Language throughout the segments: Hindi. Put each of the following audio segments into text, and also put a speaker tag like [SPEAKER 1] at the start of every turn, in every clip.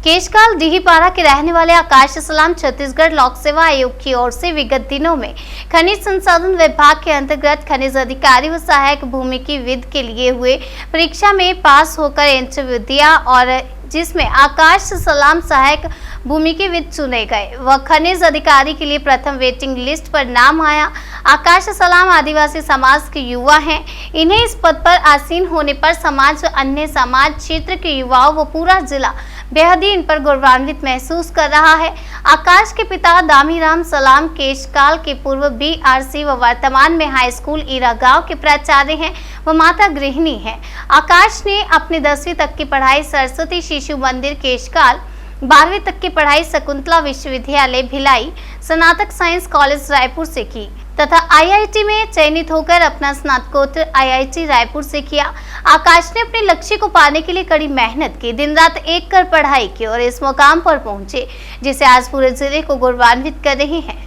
[SPEAKER 1] केशकाल डीहीपारा के रहने वाले आकाश सलाम छत्तीसगढ़ लोक सेवा आयोग की ओर से विगत दिनों में खनिज संसाधन विभाग के अंतर्गत खनिज अधिकारी व सहायक भूमिकीविद के लिए हुए परीक्षा में पास होकर इंटरव्यू दिया और जिसमें आकाश सलाम सहायक भूमिकीविद चुने गए। वह खनिज अधिकारी के लिए प्रथम वेटिंग लिस्ट पर नाम आया। आकाश सलाम आदिवासी समाज के युवा हैं। इन्हें इस पद पर आसीन होने पर समाज व अन्य समाज क्षेत्र के युवाओं व पूरा जिला बेहद ही इन पर गौरवान्वित महसूस कर रहा है। आकाश के पिता दामीराम सलाम केशकाल के पूर्व बीआरसी व वर्तमान में हाई स्कूल ईरा गांव के प्राचार्य हैं व माता गृहिणी हैं। आकाश ने अपनी 10वीं तक की पढ़ाई सरस्वती शिशु मंदिर केशकाल, 12वीं तक की पढ़ाई शकुंतला विश्वविद्यालय भिलाई, स्नातक साइंस कॉलेज रायपुर से की तथा आईआईटी में चयनित होकर अपना स्नातकोत्तर आईआईटी रायपुर से किया। आकाश ने अपने लक्ष्य को पाने के लिए कड़ी मेहनत की, दिन रात एक कर पढ़ाई की और इस मुकाम पर पहुंचे, जिसे आज पूरे जिले को गौरवान्वित कर रहे हैं।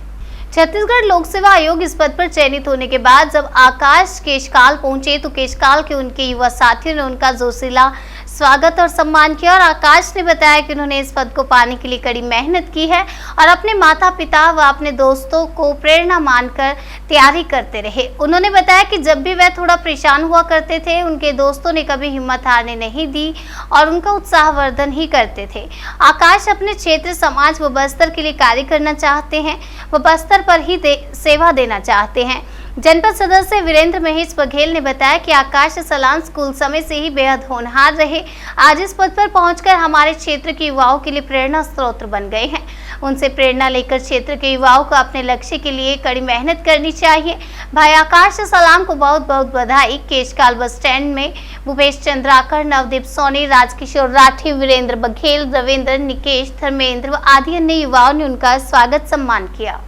[SPEAKER 1] छत्तीसगढ़ लोक सेवा आयोग इस पद पर चयनित होने के बाद जब आकाश केशकाल पहुंचे तो केशकाल के उनके युवा साथियों ने उनका जोशीला स्वागत और सम्मान किया और आकाश ने बताया कि उन्होंने इस पद को पाने के लिए कड़ी मेहनत की है और अपने माता पिता व अपने दोस्तों को प्रेरणा मानकर तैयारी करते रहे। उन्होंने बताया कि जब भी वह थोड़ा परेशान हुआ करते थे, उनके दोस्तों ने कभी हिम्मत हारने नहीं दी और उनका उत्साहवर्धन ही करते थे। आकाश अपने क्षेत्र, समाज व बस्तर के लिए कार्य करना चाहते हैं व बस्तर पर ही सेवा देना चाहते हैं। जनपद सदस्य वीरेंद्र महेश बघेल ने बताया कि आकाश सलाम स्कूल समय से ही बेहद होनहार रहे। आज इस पद पर पहुंचकर हमारे क्षेत्र के युवाओं के लिए प्रेरणा स्रोत बन गए हैं। उनसे प्रेरणा लेकर क्षेत्र के युवाओं को अपने लक्ष्य के लिए कड़ी मेहनत करनी चाहिए। भाई आकाश सलाम को बहुत बहुत बधाई। केशकाल बस स्टैंड में भूपेश चंद्राकर, नवदीप सोनी, राजकिशोर राठी, वीरेंद्र बघेल, रविंद्र, निकेश, धर्मेंद्र व आदि अन्य युवाओं ने उनका स्वागत सम्मान किया।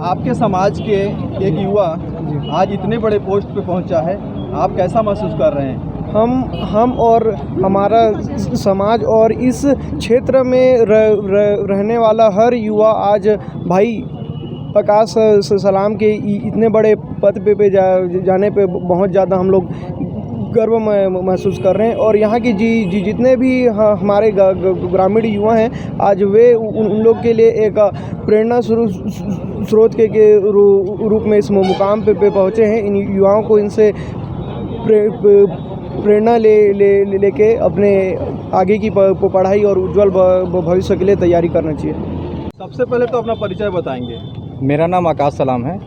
[SPEAKER 2] आपके समाज के एक युवा आज इतने बड़े पोस्ट पे पहुंचा है, आप कैसा महसूस कर रहे हैं?
[SPEAKER 3] हम और हमारा समाज और इस क्षेत्र में रहने वाला हर युवा आज भाई आकाश सलाम के इतने बड़े पद पे जाने पे बहुत ज़्यादा हम लोग गर्व महसूस कर रहे हैं। और यहाँ की जितने भी हमारे ग्रामीण युवा हैं, आज वे उन लोग के लिए एक प्रेरणा स्रोत के रूप में इस मुकाम पे पहुँचे हैं। इन युवाओं को इनसे प्रेरणा लेके अपने आगे की पढ़ाई और उज्जवल भविष्य के लिए तैयारी करना चाहिए।
[SPEAKER 2] सबसे पहले तो अपना परिचय बताएंगे।
[SPEAKER 4] मेरा नाम आकाश सलाम है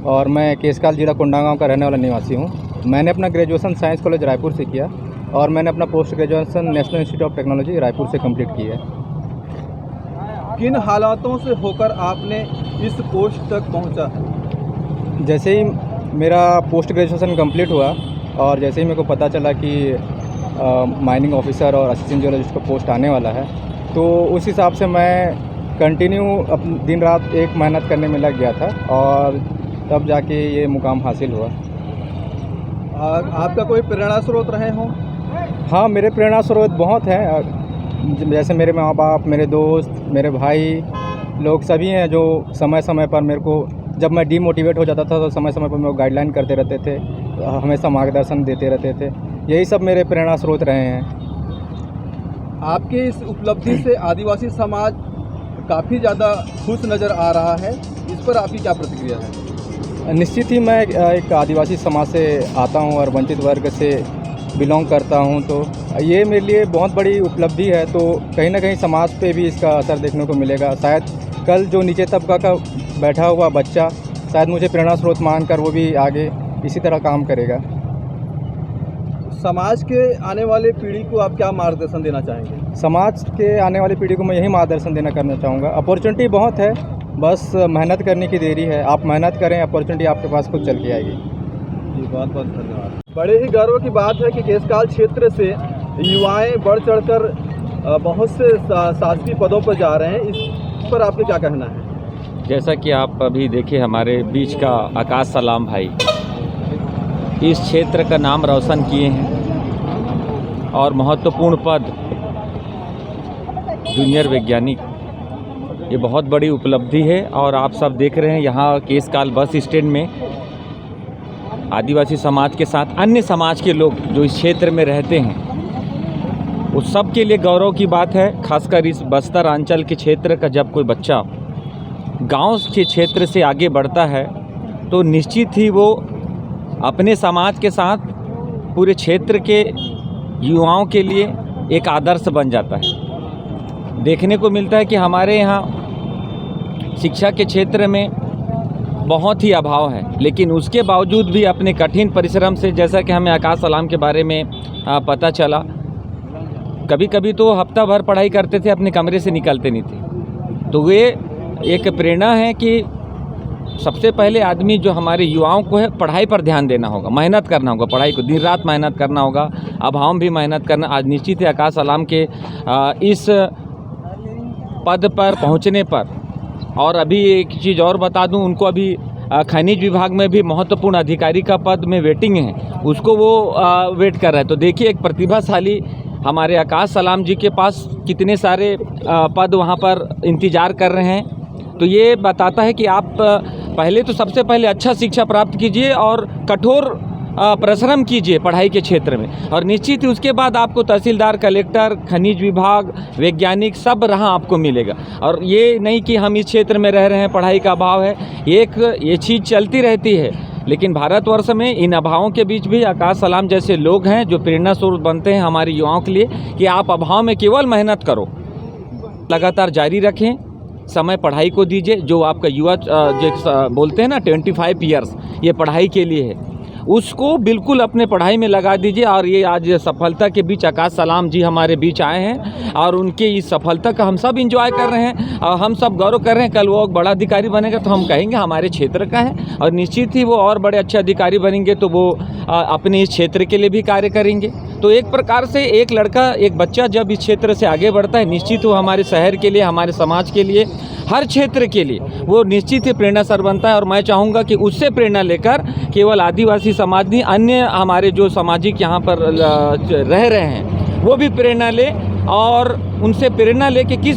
[SPEAKER 4] और मैं केशकाल जिला कोंडागांव का रहने वाला निवासी हूँ। मैंने अपना ग्रेजुएशन साइंस कॉलेज रायपुर से किया और मैंने अपना post graduation national institute of technology Raipur से कंप्लीट की है।
[SPEAKER 2] किन हालातों से होकर आपने इस पोस्ट तक पहुंचा है?
[SPEAKER 4] जैसे ही मेरा पोस्ट ग्रेजुएशन कंप्लीट हुआ और जैसे ही मेरे को पता चला कि माइनिंग ऑफिसर और असिस्टेंट जियोलॉजिस्ट का पोस्ट आने वाला है, तो उस हिसाब से मैं कंटिन्यू दिन रात एक मेहनत करने में लग गया था और तब जाके ये मुकाम हासिल हुआ।
[SPEAKER 2] आपका कोई प्रेरणा स्रोत रहे हों?
[SPEAKER 4] हाँ, मेरे प्रेरणा स्रोत बहुत हैं। जैसे मेरे माँ बाप, मेरे दोस्त, मेरे भाई लोग सभी हैं जो समय समय पर मेरे को, जब मैं डीमोटिवेट हो जाता था तो समय समय पर मेरे को गाइडलाइन करते रहते थे, हमेशा मार्गदर्शन देते रहते थे। यही सब मेरे प्रेरणा स्रोत रहे हैं।
[SPEAKER 2] आपके इस उपलब्धि से आदिवासी समाज काफ़ी ज़्यादा खुश नज़र आ रहा है, इस पर आपकी क्या प्रतिक्रिया है?
[SPEAKER 4] निश्चित ही मैं एक आदिवासी समाज से आता हूं और वंचित वर्ग से बिलोंग करता हूं, तो ये मेरे लिए बहुत बड़ी उपलब्धि है। तो कहीं ना कहीं समाज पे भी इसका असर देखने को मिलेगा। शायद कल जो नीचे तबका का बैठा हुआ बच्चा शायद मुझे प्रेरणा स्रोत मानकर वो भी आगे इसी तरह काम करेगा।
[SPEAKER 2] समाज के आने वाले पीढ़ी को आप क्या मार्गदर्शन देना चाहेंगे?
[SPEAKER 4] समाज के आने वाली पीढ़ी को मैं यही मार्गदर्शन करना चाहूँगा। अपॉर्चुनिटी बहुत है, बस मेहनत करने की देरी है। आप मेहनत करें, अपॉर्चुनिटी आपके पास खुद चल के आएगी।
[SPEAKER 2] जी, बहुत बहुत धन्यवाद। बड़े ही गर्व की बात है कि केशकाल क्षेत्र से युवाएं बढ़ चढ़कर बहुत से शासकीय पदों पर जा रहे हैं। इस पर आपके क्या कहना है?
[SPEAKER 5] जैसा कि आप अभी देखिए, हमारे बीच का आकाश सलाम भाई इस क्षेत्र का नाम रोशन किए हैं और महत्वपूर्ण पद जूनियर वैज्ञानिक, ये बहुत बड़ी उपलब्धि है। और आप सब देख रहे हैं यहाँ केशकाल बस स्टैंड में आदिवासी समाज के साथ अन्य समाज के लोग जो इस क्षेत्र में रहते हैं, उस सब के लिए गौरव की बात है। खासकर इस बस्तर अंचल के क्षेत्र का जब कोई बच्चा गांव के क्षेत्र से आगे बढ़ता है तो निश्चित ही वो अपने समाज के साथ पूरे क्षेत्र के युवाओं के लिए एक आदर्श बन जाता है। देखने को मिलता है कि हमारे यहाँ शिक्षा के क्षेत्र में बहुत ही अभाव है, लेकिन उसके बावजूद भी अपने कठिन परिश्रम से, जैसा कि हमें आकाश सलाम के बारे में पता चला, कभी कभी तो हफ्ता भर पढ़ाई करते थे, अपने कमरे से निकलते नहीं थे। तो वे एक प्रेरणा है कि सबसे पहले आदमी जो हमारे युवाओं को है पढ़ाई पर ध्यान देना होगा, मेहनत करना होगा, पढ़ाई को दिन रात मेहनत करना होगा, अभाव भी मेहनत करना। आज निश्चित है आकाश सलाम के इस पद पर पहुंचने पर, और अभी एक चीज़ और बता दूं, उनको अभी खनिज विभाग में भी महत्वपूर्ण अधिकारी का पद में वेटिंग है, उसको वो वेट कर रहे हैं। तो देखिए एक प्रतिभाशाली हमारे आकाश सलाम जी के पास कितने सारे पद वहाँ पर इंतज़ार कर रहे हैं। तो ये बताता है कि आप पहले तो सबसे पहले अच्छा शिक्षा प्राप्त कीजिए और कठोर परिश्रम कीजिए पढ़ाई के क्षेत्र में, और निश्चित ही उसके बाद आपको तहसीलदार, कलेक्टर, खनिज विभाग, वैज्ञानिक सब राह आपको मिलेगा। और ये नहीं कि हम इस क्षेत्र में रह रहे हैं, पढ़ाई का अभाव है, ये चीज़ चलती रहती है। लेकिन भारतवर्ष में इन अभावों के बीच भी आकाश सलाम जैसे लोग हैं जो प्रेरणा स्रोत बनते हैं हमारे युवाओं के लिए कि आप अभाव में केवल मेहनत करो, लगातार जारी रखें, समय पढ़ाई को दीजिए। जो आपका युवा जो बोलते हैं ना 25 ईयर्स, ये पढ़ाई के लिए है, उसको बिल्कुल अपने पढ़ाई में लगा दीजिए। और ये आज सफलता के बीच आकाश सलाम जी हमारे बीच आए हैं और उनके इस सफलता का हम सब एंजॉय कर रहे हैं और हम सब गौरव कर रहे हैं। कल वो बड़ा अधिकारी बनेगा तो हम कहेंगे हमारे क्षेत्र का है, और निश्चित ही वो और बड़े अच्छे अधिकारी बनेंगे तो वो अपने इस क्षेत्र के लिए भी कार्य करेंगे। तो एक प्रकार से एक लड़का, एक बच्चा जब इस क्षेत्र से आगे बढ़ता है, निश्चित वो हमारे शहर के लिए, हमारे समाज के लिए, हर क्षेत्र के लिए वो निश्चित ही प्रेरणा सर बनता है। और मैं चाहूँगा कि उससे प्रेरणा लेकर केवल आदिवासी समाज नहीं, अन्य हमारे जो सामाजिक यहाँ पर रह रहे हैं वो भी प्रेरणा ले, और उनसे प्रेरणा ले कि किस